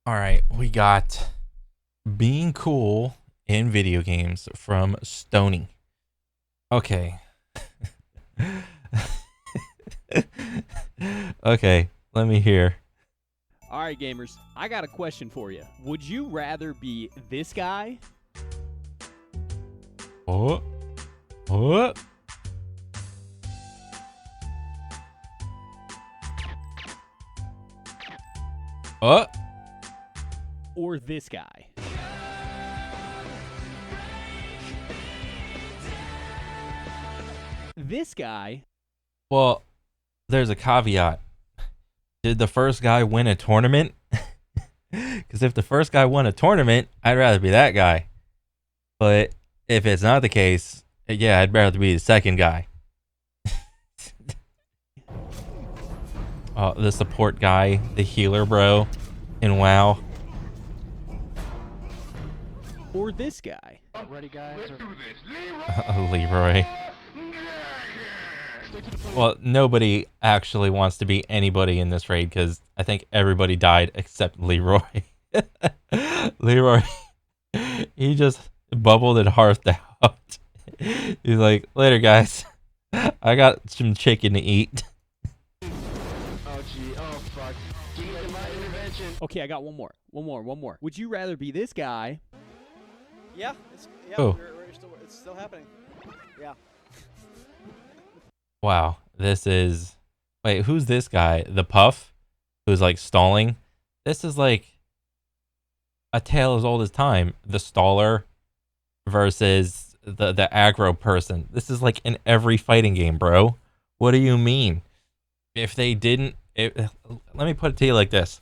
All right, we got being cool in video games from Stony. Okay. Okay, let me hear. All right, gamers, I got a question for you. Would you rather be this guy Oh, oh, oh. or this guy? This guy, Well, there's a caveat. Did the first guy win a tournament? Because if the first guy won a tournament, I'd rather be that guy. But if it's not the case, yeah, I'd rather be the second guy. The support guy, the healer bro in WoW. or this guy? Ready, guys? Leroy. Well, nobody actually wants to be anybody in this raid because I think everybody died except Leroy. Leroy, he just bubbled and hearthed out. He's like, later, guys. I got some chicken to eat. Oh, gee. Oh, fuck. Give me my intervention. Okay, I got one more. Would you rather be this guy Yeah, Oh. it's still happening. Yeah. Wow, this is... Wait, who's this guy? The Puff? Who's, like, stalling? This is, like, a tale as old as time. The staller versus the aggro person. This is, like, in every fighting game, bro. What do you mean? If they didn't... let me put it to you like this.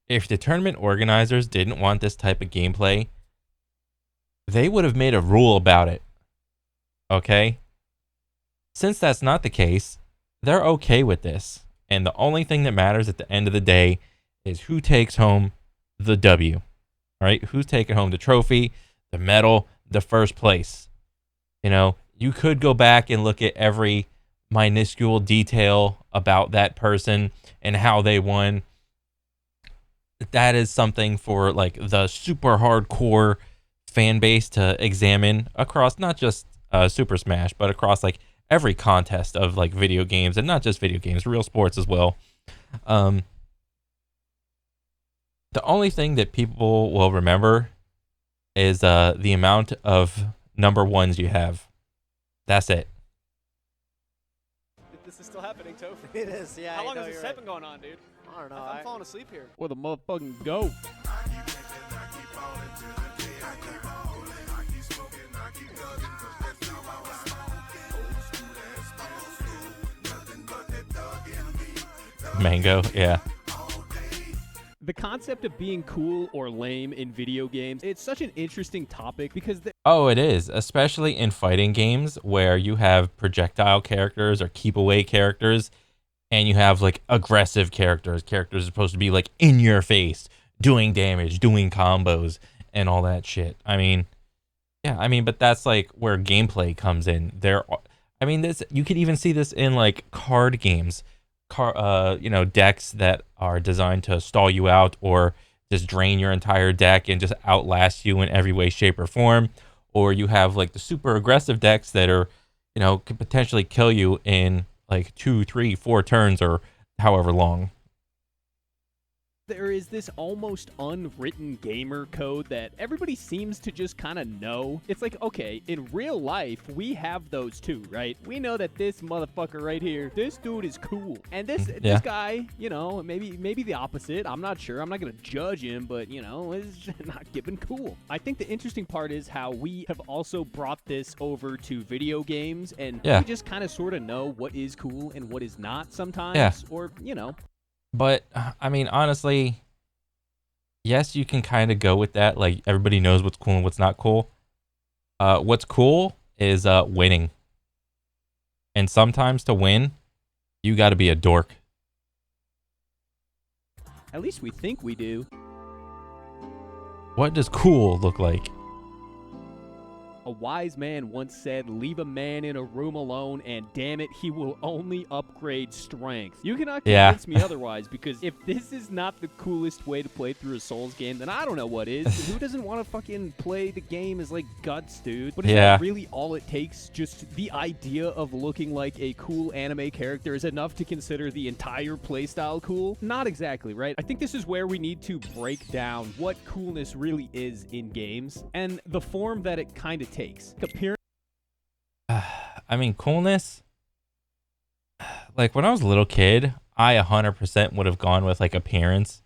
If the tournament organizers didn't want this type of gameplay, they would have made a rule about it. Okay? Since that's not the case, they're okay with this. And the only thing that matters at the end of the day is who takes home the W. All right? Who's taking home the trophy, the medal, the first place. You know, you could go back and look at every minuscule detail about that person and how they won. That is something for like the super hardcore fan base to examine across not just Super Smash, but across like every contest of like video games, and not just video games, real sports as well. The only thing that people will remember is the amount of number ones you have. That's it. This is still happening, Toph. It is, yeah. How long no, has this you're set right. been going on, dude? I don't know. I'm falling asleep here. or the motherfucking goat? Mango, yeah. The concept of being cool or lame in video games, it's such an interesting topic because Oh, it is, especially in fighting games where you have projectile characters or keep away characters, and you have like aggressive characters. Characters are supposed to be like in your face, doing damage, doing combos, and all that shit. I mean, yeah, I mean, but that's like where gameplay comes in. I mean, this you could even see this in like card games, decks that are designed to stall you out or just drain your entire deck and just outlast you in every way, shape, or form. Or you have like the super aggressive decks that are, could potentially kill you in like 2, 3, 4 turns or however long. there is this almost unwritten gamer code that everybody seems to just kind of know. It's like, okay, in real life, we have those too, right? We know that this motherfucker right here, this dude is cool. And this Yeah. this guy, maybe the opposite. I'm not sure. I'm not going to judge him, but, is just not given cool. I think the interesting part is how we have also brought this over to video games, and Yeah. we just kind of sort of know what is cool and what is not sometimes. Yeah. Or, But I mean, honestly, yes, you can kind of go with that. Like everybody knows what's cool and what's not cool. What's cool is winning, and sometimes to win, you got to be a dork. at least we think we do. What does cool look like? A wise man once said, leave a man in a room alone and damn it, he will only upgrade strength. You cannot convince me otherwise, because if this is not the coolest way to play through a Souls game, then I don't know what is. Who doesn't want to fucking play the game as like Guts, dude? But is that really all it takes? Just the idea of looking like a cool anime character is enough to consider the entire playstyle cool? Not exactly, right? I think this is where we need to break down what coolness really is in games and the form that it kind of takes. I mean, coolness, like when I was a little kid, I 100% would have gone with like appearance.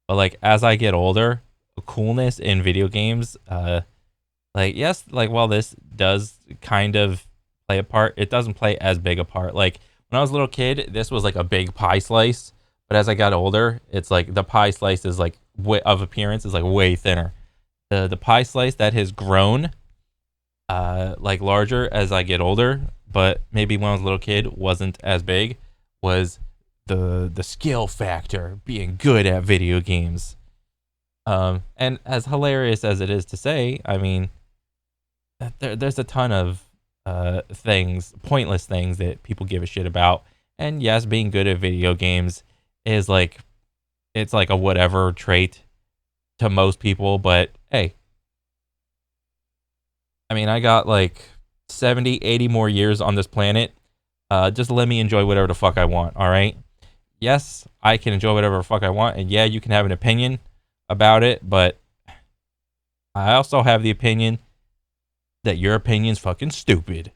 But like as I get older, coolness in video games, like yes, like while this does kind of play a part, it doesn't play as big a part. Like when I was a little kid, this was like a big pie slice. But as I got older, it's like the pie slice is like of appearance is like way thinner. The pie slice that has grown like larger as I get older, but maybe when I was a little kid wasn't as big, was the skill factor, being good at video games. And as hilarious as it is to say, I mean, there's a ton of things, pointless things that people give a shit about. And yes, being good at video games is like, it's like a whatever trait to most people, but hey, I mean, I got like 70, 80 more years on this planet. Just let me enjoy whatever the fuck I want, all right? Yes, I can enjoy whatever the fuck I want, and yeah, you can have an opinion about it, but I also have the opinion that your opinion's fucking stupid.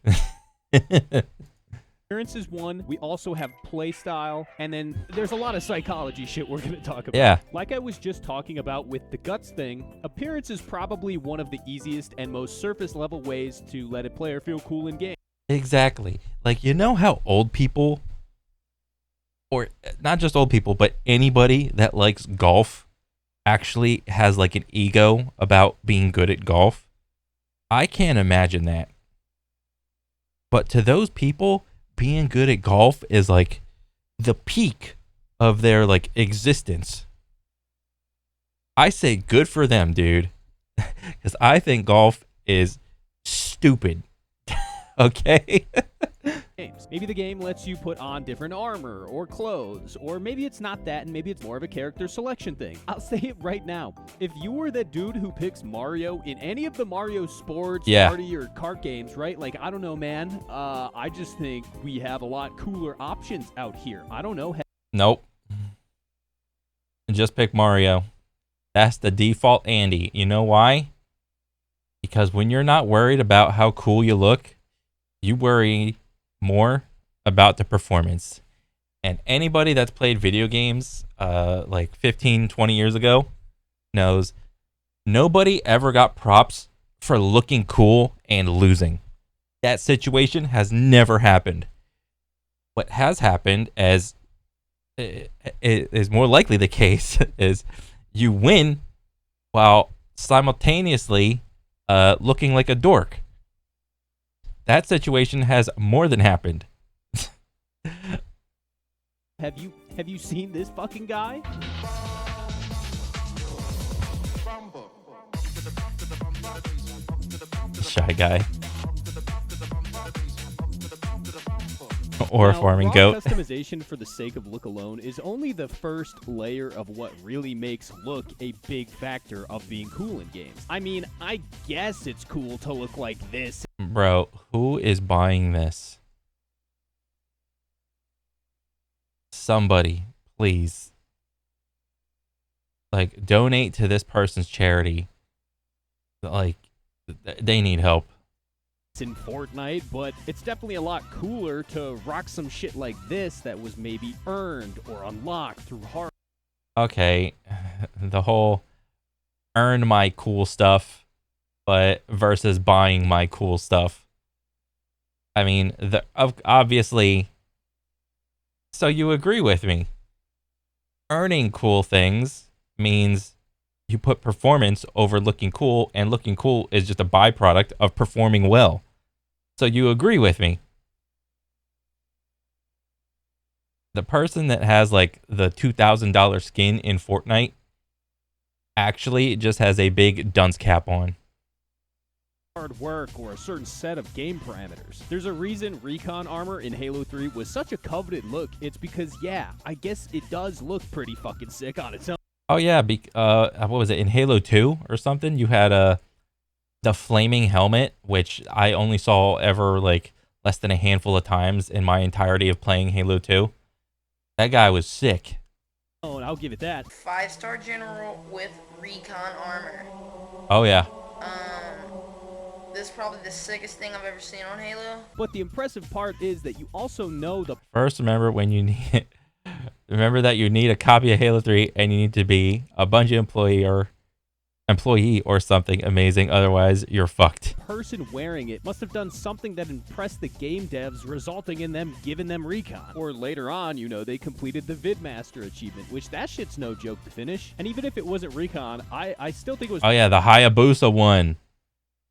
Appearance is one. We also have playstyle, and then there's a lot of psychology shit we're going to talk about. Yeah. Like I was just talking about with the Guts thing, appearance is probably one of the easiest and most surface level ways to let a player feel cool in game. Exactly. Like, you know how old people, or not just old people, but anybody that likes golf actually has like an ego about being good at golf? I can't imagine that. But to those people, being good at golf is like the peak of their like existence. I say good for them, dude. Because I think golf is stupid. Okay? Games. Maybe the game lets you put on different armor or clothes, or maybe it's not that and maybe it's more of a character selection thing. I'll say it right now. If you were that dude who picks Mario in any of the Mario sports, party, or kart games, right? Like, I don't know, man. I just think we have a lot cooler options out here. I don't know. Nope. Just pick Mario. That's the default Andy. You know why? Because when you're not worried about how cool you look, you worry more about the performance. And anybody that's played video games like 15, 20 years ago knows nobody ever got props for looking cool and losing. That situation has never happened. What has happened, as is more likely the case, is you win while simultaneously looking like a dork. That situation has more than happened. Have you seen this fucking guy? Shy guy. Or a farming raw goat. Customization for the sake of look alone is only the first layer of what really makes look a big factor of being cool in games. I mean, I guess it's cool to look like this. Bro, who is buying this? Somebody, please. Like, donate to this person's charity. Like, they need help. In Fortnite, but it's definitely a lot cooler to rock some shit like this that was maybe earned or unlocked through hard. Okay, the whole earn my cool stuff, but versus buying my cool stuff. I mean, obviously. So you agree with me? Earning cool things means you put performance over looking cool, and looking cool is just a byproduct of performing well. So you agree with me? The person that has like the $2,000 skin in Fortnite actually just has a big dunce cap on. hard work or a certain set of game parameters. There's a reason recon armor in Halo 3 was such a coveted look. It's because, yeah, I guess it does look pretty fucking sick on its own. Oh yeah, what was it in Halo 2 or something? You had the flaming helmet, which I only saw ever like less than a handful of times in my entirety of playing Halo 2. That guy was sick. Oh, and I'll give it that. 5-star general with recon armor. Oh yeah. This is probably the sickest thing I've ever seen on Halo. But the impressive part is that you also know the First, remember when you need remember that you need a copy of Halo 3 and you need to be a Bungie employee or something amazing, otherwise you're fucked. person wearing it must have done something that impressed the game devs, resulting in them giving them recon. Or later on, you know, they completed the Vidmaster achievement, which that shit's no joke to finish. And even if it wasn't recon, I still think it was Oh yeah, the Hayabusa one.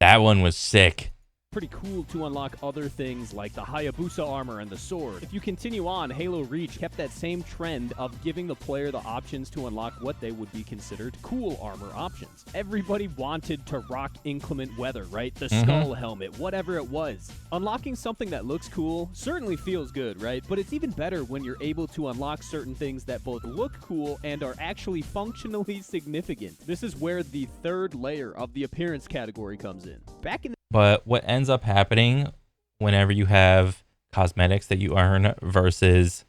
That one was sick. pretty cool to unlock other things like the Hayabusa armor and the sword. If you continue on, Halo Reach kept that same trend of giving the player the options to unlock what they would be considered cool armor options. Everybody wanted to rock inclement weather, right? The skull helmet, whatever it was. Unlocking something that looks cool certainly feels good, right? But it's even better when you're able to unlock certain things that both look cool and are actually functionally significant. This is where the third layer of the appearance category comes in. Back in the But what ends up happening whenever you have cosmetics that you earn versus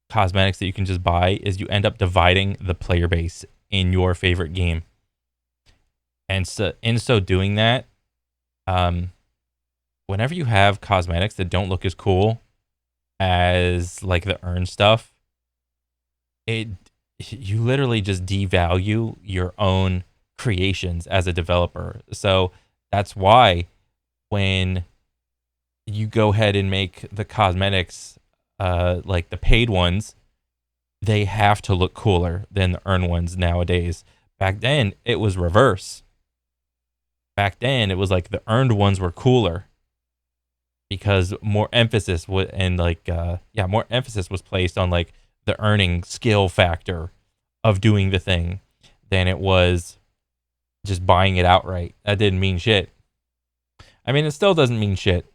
cosmetics that you can just buy is you end up dividing the player base in your favorite game. And so in so doing that, whenever you have cosmetics that don't look as cool as like the earned stuff, you literally just devalue your own creations as a developer. So that's why when you go ahead and make the cosmetics, like the paid ones, they have to look cooler than the earned ones nowadays. Back then, it was reverse. Back then, it was like the earned ones were cooler because more emphasis more emphasis was placed on like the earning skill factor of doing the thing than it was just buying it outright. That didn't mean shit. I mean, it still doesn't mean shit,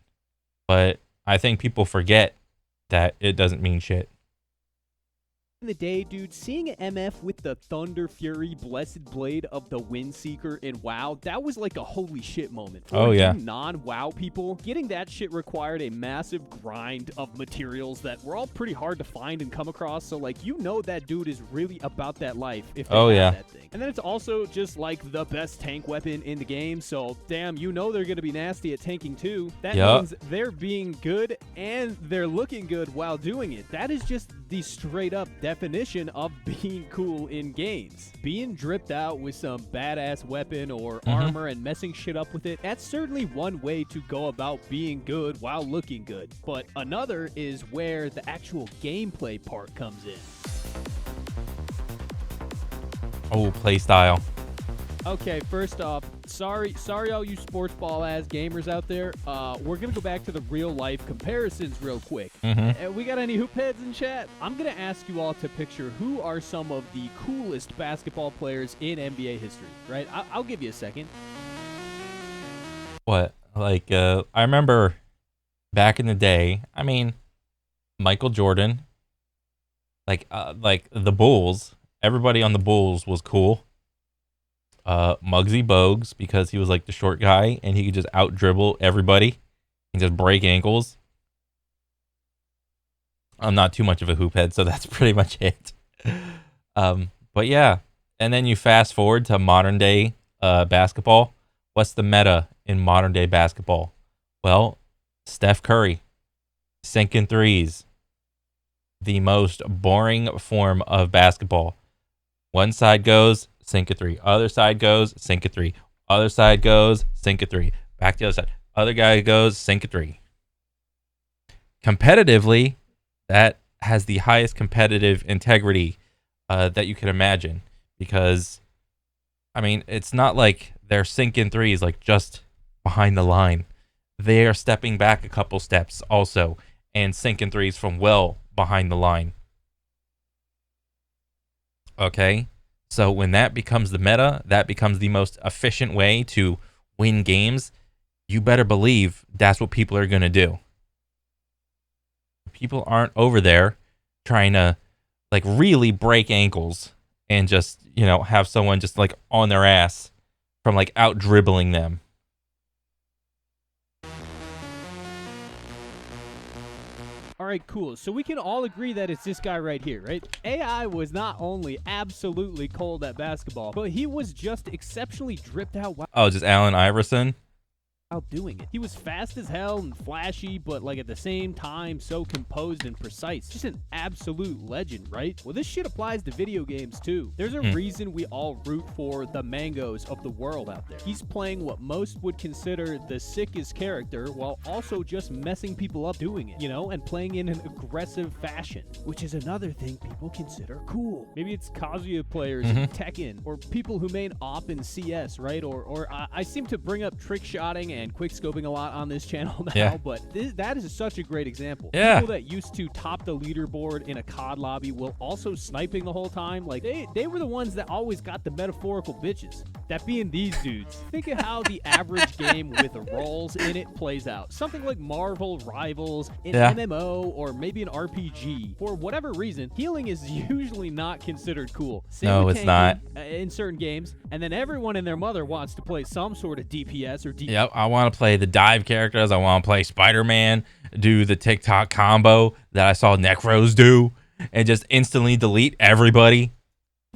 but I think people forget that it doesn't mean shit. In the day, dude, seeing MF with the Thunder Fury Blessed Blade of the Windseeker in WoW, that was like a holy shit moment. For you non-WoW people, getting that shit required a massive grind of materials that were all pretty hard to find and come across, so like, you know that dude is really about that life if they have that thing. And then it's also just like the best tank weapon in the game, so damn, you know they're gonna be nasty at tanking too. That means they're being good and they're looking good while doing it. That is just the straight up definition of being cool in games. Being dripped out with some badass weapon or armor and messing shit up with it, that's certainly one way to go about being good while looking good. But another is where the actual gameplay part comes in. Oh, play style. Okay, first off, sorry all you sports ball ass gamers out there. We're gonna go back to the real life comparisons real quick. We got any hoop heads in chat? I'm gonna ask you all to picture who are some of the coolest basketball players in NBA history, right? I'll give you a second. What? Like, I remember back in the day, I mean, Michael Jordan, like the Bulls, everybody on the Bulls was cool. Muggsy Bogues, because he was like the short guy and he could just out dribble everybody and just break ankles. I'm not too much of a hoop head, so that's pretty much it. But yeah, and then you fast forward to modern day basketball. What's the meta in modern day basketball? Well, Steph Curry, sinking threes, the most boring form of basketball. One side goes, sink a three. Other side goes, sink a three. Other side goes, sink a three. Back to the other side. Other guy goes, sink a three. Competitively, that has the highest competitive integrity that you can imagine. Because, I mean, it's not like they're sinking threes like just behind the line. They are stepping back a couple steps also and sinking threes from well behind the line. Okay? So when that becomes the meta, that becomes the most efficient way to win games, you better believe that's what people are going to do. People aren't over there trying to like really break ankles and just, have someone just like on their ass from like out dribbling them. All right, cool. So we can all agree that it's this guy right here, right? AI was not only absolutely cold at basketball, but he was just exceptionally dripped out Oh, just Allen Iverson? while doing it. He was fast as hell and flashy, but like at the same time, so composed and precise. Just an absolute legend, right? Well, this shit applies to video games too. There's a reason we all root for the Mangos of the world out there. He's playing what most would consider the sickest character while also just messing people up doing it, and playing in an aggressive fashion, which is another thing people consider cool. Maybe it's Kazuya players in Tekken, or people who made op in CS, right? Or I seem to bring up trick shotting and quick scoping a lot on this channel now, but that is such a great example. Yeah. People that used to top the leaderboard in a COD lobby while also sniping the whole time, like they were the ones that always got the metaphorical bitches. That being these dudes. Think of how the average game with roles in it plays out. Something like Marvel Rivals, an MMO, or maybe an RPG. For whatever reason, healing is usually not considered cool. No, it's not. In certain games, and then everyone and their mother wants to play some sort of DPS or DPS. Yep, I want to play the dive characters. I want to play Spider-Man, do the TikTok combo that I saw Necros do, and just instantly delete everybody.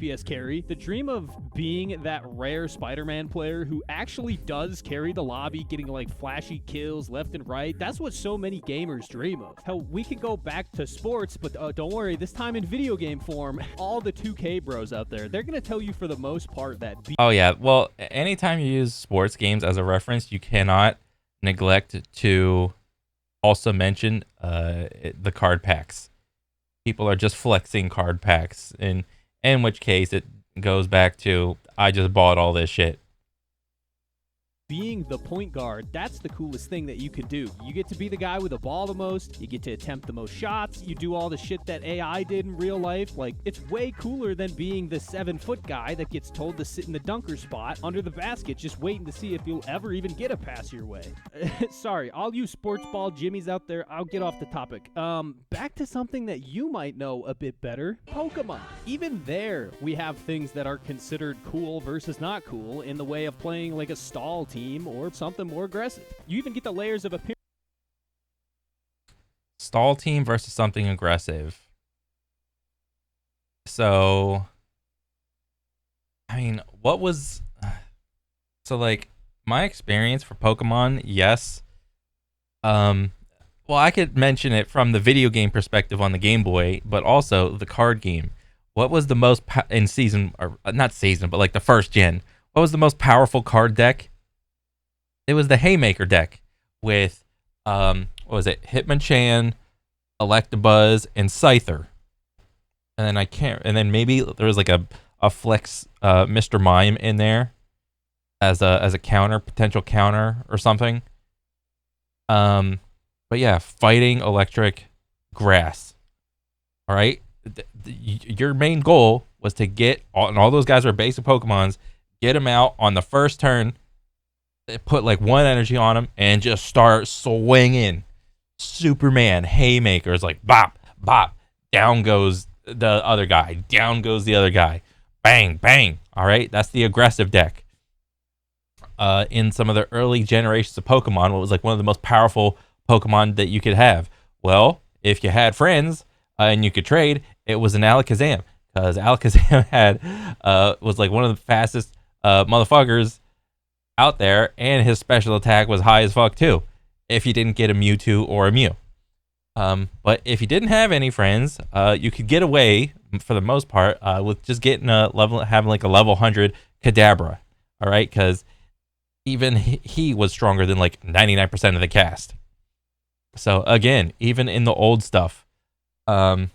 PS carry. The dream of being that rare Spider-Man player who actually does carry the lobby, getting like flashy kills left and right. That's what so many gamers dream of. Hell, we can go back to sports, but don't worry, this time in video game form, all the 2K bros out there, they're going to tell you for the most part that... Oh, yeah. Well, anytime you use sports games as a reference, you cannot neglect to also mention the card packs. People are just flexing card packs, and in which case it goes back to, I just bought all this shit. Being the point guard, that's the coolest thing that you could do. You get to be the guy with the ball the most, you get to attempt the most shots, you do all the shit that AI did in real life. Like, it's way cooler than being the 7-foot guy that gets told to sit in the dunker spot under the basket just waiting to see if you'll ever even get a pass your way. Sorry, all you sports ball jimmies out there, I'll get off the topic. Back to something that you might know a bit better. Pokemon. Even there, we have things that are considered cool versus not cool in the way of playing like a stall team or something more aggressive. You even get the layers of appearance. Stall team versus something aggressive. So, I mean, what was... So, like, my experience for Pokemon, yes. Well, I could mention it from the video game perspective on the Game Boy, but also the card game. What was the most... in season... or not season, but like the first gen. What was the most powerful card deck? It was the Haymaker deck with, what was it? Hitmonchan, Electabuzz, and Scyther. And then and then maybe there was like a flex Mr. Mime in there as a counter, potential counter or something. But yeah, fighting, electric, grass. All right. Your main goal was to get all those guys were basic Pokemons, get them out on the first turn. Put like one energy on him and just start swinging. Superman haymakers, like bop, bop. Down goes the other guy. Down goes the other guy. Bang, bang. All right, that's the aggressive deck. In some of the early generations of Pokemon, what was like one of the most powerful Pokemon that you could have? Well, if you had friends and you could trade, it was an Alakazam, because Alakazam was like one of the fastest motherfuckers out there, and his special attack was high as fuck too, if you didn't get a Mewtwo or a Mew. But if you didn't have any friends, you could get away for the most part with just getting having like a level 100 Kadabra. All right, because even he was stronger than like 99% of the cast. So again, even in the old stuff, yeah,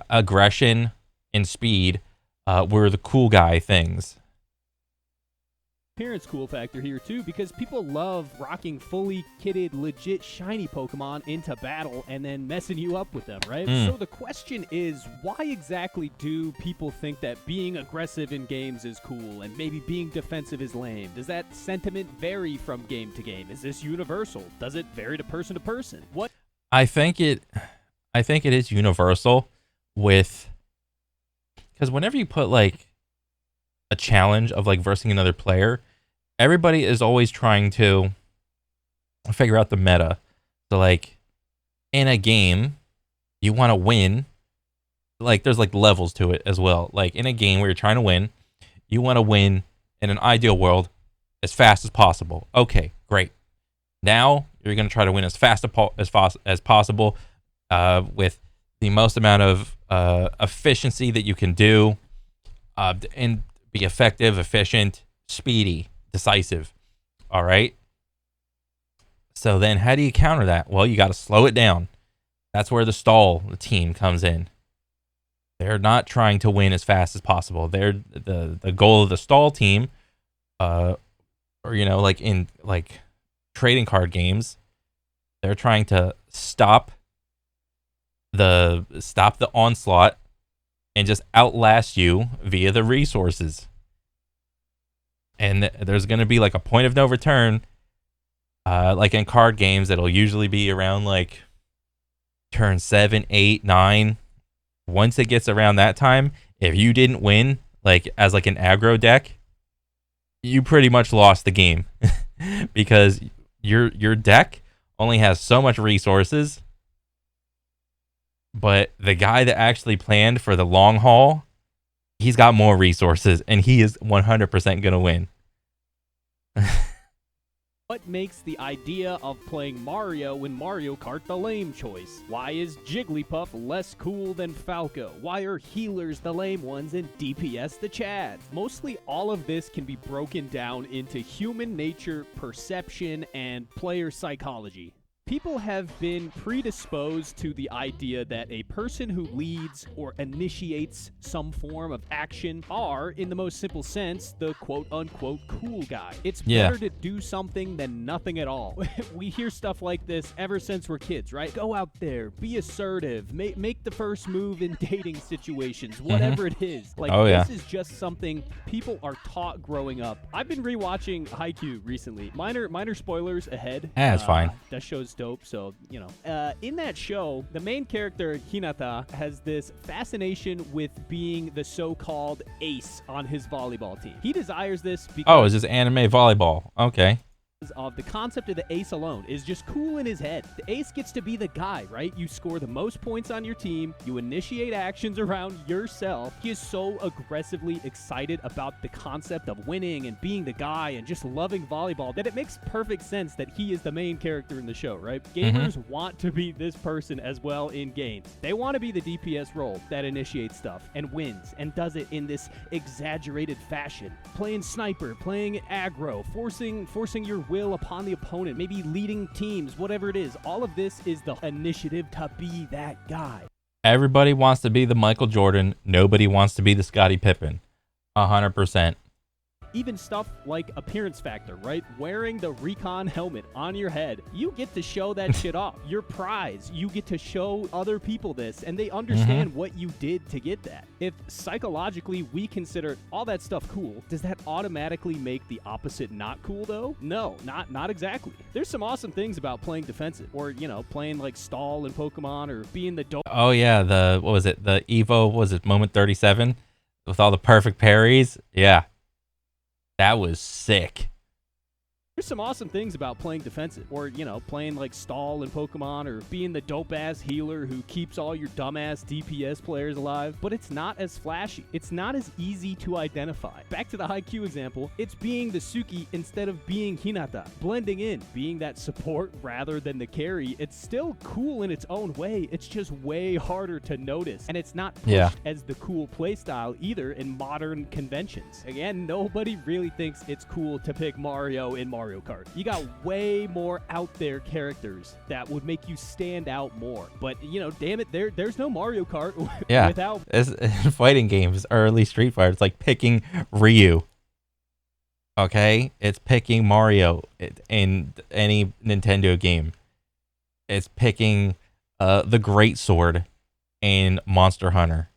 aggression and speed were the cool guy things. appearance cool factor here too, because people love rocking fully kitted, legit shiny Pokemon into battle and then messing you up with them, right? So the question is, why exactly do people think that being aggressive in games is cool and maybe being defensive is lame? Does that sentiment vary from game to game? Is this universal? Does it vary to person? What? I think it is universal with, because whenever you put like a challenge of like versing another player, everybody is always trying to figure out the meta. So like in a game, you want to win. Like there's like levels to it as well. Like in a game where you're trying to win, you want to win in an ideal world as fast as possible. Okay, great. Now you're going to try to win as fast as possible with the most amount of efficiency that you can do, and be effective, efficient, speedy, decisive. All right. So then how do you counter that? Well, you got to slow it down. That's where the team comes in. They're not trying to win as fast as possible. They're the goal of the stall team, or like in like trading card games, they're trying to stop the onslaught and just outlast you via the resources. And there's going to be like a point of no return. Like in card games, it'll usually be around like turn 7, 8, 9. Once it gets around that time, if you didn't win, like as like an aggro deck, you pretty much lost the game because your deck only has so much resources, but the guy that actually planned for the long haul, he's got more resources and he is 100% going to win. What makes the idea of playing Mario in Mario Kart the lame choice? Why is Jigglypuff less cool than Falco? Why are healers the lame ones and DPS the chads? Mostly all of this can be broken down into human nature, perception, and player psychology. People have been predisposed to the idea that a person who leads or initiates some form of action are, in the most simple sense, the quote-unquote cool guy. It's better to do something than nothing at all. We hear stuff like this ever since we're kids, right? Go out there, be assertive, make the first move in dating situations, whatever it is. Like, this is just something people are taught growing up. I've been rewatching Haikyuu recently. Minor spoilers ahead. It's fine. That show's dope, so in that show, the main character Hinata has this fascination with being the so-called ace on his volleyball team. He desires this because is this anime volleyball? Okay. Of the concept of the ace alone is just cool in his head. The ace gets to be the guy, right? You score the most points on your team, you initiate actions around yourself. He is so aggressively excited about the concept of winning and being the guy and just loving volleyball that it makes perfect sense that he is the main character in the show, right? Gamers want to be this person as well in games. They want to be the DPS role that initiates stuff and wins and does it in this exaggerated fashion. Playing sniper, playing aggro, forcing your will upon the opponent, maybe leading teams, whatever it is. All of this is the initiative to be that guy. Everybody wants to be the Michael Jordan. Nobody wants to be the Scottie Pippen. 100%. Even stuff like appearance factor, right? Wearing the recon helmet on your head. You get to show that shit off. Your prize. You get to show other people this, and they understand what you did to get that. If psychologically we consider all that stuff cool, does that automatically make the opposite not cool, though? No, not exactly. There's some awesome things about playing defensive, or, playing like stall in Pokemon, or being the dope. Oh, yeah, the Evo, Moment 37? With all the perfect parries? Yeah. That was sick. There's some awesome things about playing defensive, or, playing like stall in Pokemon, or being the dope-ass healer who keeps all your dumbass DPS players alive, but it's not as flashy. It's not as easy to identify. Back to the Haikyuu example, it's being the Suki instead of being Hinata. Blending in, being that support rather than the carry. It's still cool in its own way. It's just way harder to notice, and it's not pushed as the cool playstyle either in modern conventions. Again, nobody really thinks it's cool to pick Mario in Mario Kart. You got way more out there characters that would make you stand out more. But, damn it, there's no Mario Kart without... It's fighting games, early Street Fighter, it's like picking Ryu. Okay, it's picking Mario in any Nintendo game. It's picking the Great Sword in Monster Hunter.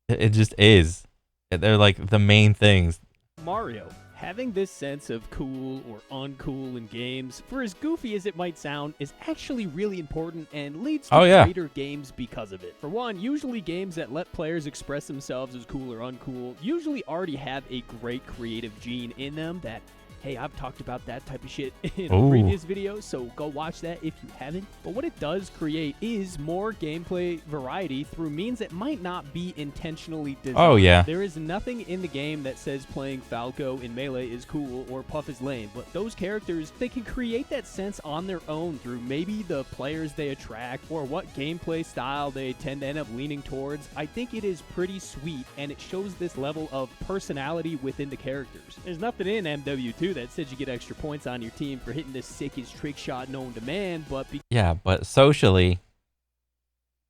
It just is. They're like the main things. Mario. Having this sense of cool or uncool in games, for as goofy as it might sound, is actually really important and leads to Oh, yeah. greater games because of it. For one, usually games that let players express themselves as cool or uncool usually already have a great creative gene in them that, hey, I've talked about that type of shit in a Ooh. previous video, so go watch that if you haven't. But what it does create is more gameplay variety through means that might not be intentionally designed. Oh, yeah. There is nothing in the game that says playing Falco in Melee is cool or Puff is lame, but those characters, they can create that sense on their own through maybe the players they attract or what gameplay style they tend to end up leaning towards. I think it is pretty sweet, and it shows this level of personality within the characters. There's nothing in MW2 that says you get extra points on your team for hitting the sickest trick shot known to man, but Yeah, but socially,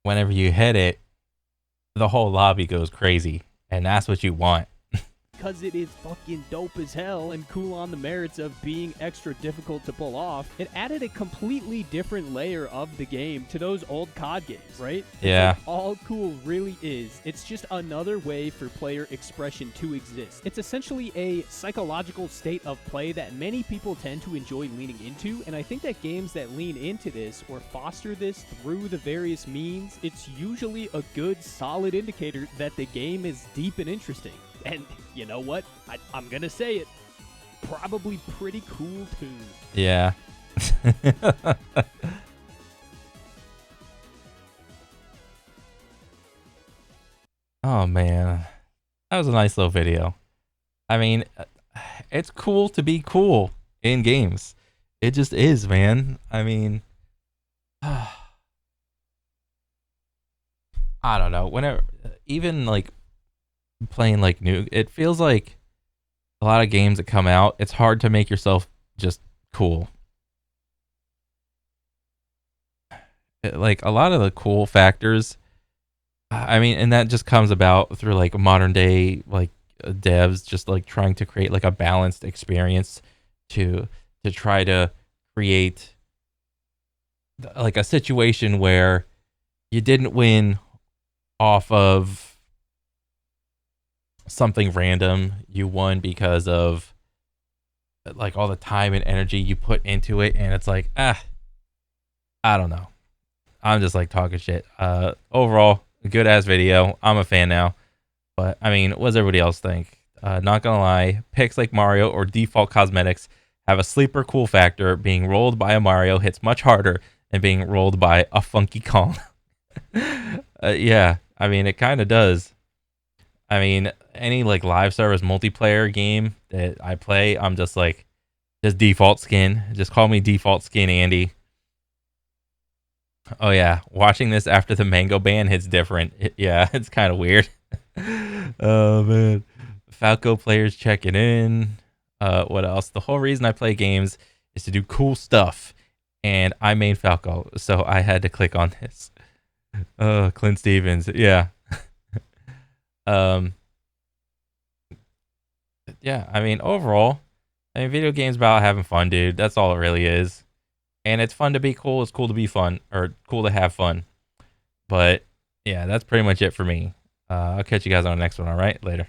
whenever you hit it, the whole lobby goes crazy, and that's what you want. because it is fucking dope as hell and cool on the merits of being extra difficult to pull off, it added a completely different layer of the game to those old COD games, right? It's Yeah. like all cool really is. It's just another way for player expression to exist. It's essentially a psychological state of play that many people tend to enjoy leaning into, and I think that games that lean into this or foster this through the various means, it's usually a good, solid indicator that the game is deep and interesting. And you know what? I'm going to say it. Probably pretty cool, too. Yeah. Oh, man. That was a nice little video. I mean, it's cool to be cool in games. It just is, man. I mean, I don't know. Whenever, even like playing like new, it feels like a lot of games that come out, it's hard to make yourself just cool. Like a lot of the cool factors, I mean, and that just comes about through like modern day like devs just like trying to create like a balanced experience to try to create like a situation where you didn't win off of something random. You won because of like all the time and energy you put into it, and it's like, I don't know. I'm just like talking shit. Overall, good ass video. I'm a fan now. But I mean, what does everybody else think? Not gonna lie, picks like Mario or default cosmetics have a sleeper cool factor. Being rolled by a Mario hits much harder than being rolled by a Funky Kong. Yeah, I mean, it kind of does. I mean, any like live service multiplayer game that I play, I'm just like, just default skin. Just call me default skin Andy. Oh yeah, watching this after the mango ban hits different. Yeah, it's kind of weird. Oh man, Falco players checking in. What else? The whole reason I play games is to do cool stuff, and I main Falco, so I had to click on this. Clint Stevens, yeah. Yeah, I mean, overall, I mean, video games about having fun, dude. That's all it really is. And it's fun to be cool. It's cool to be fun, or cool to have fun. But yeah, that's pretty much it for me. I'll catch you guys on the next one. All right, later.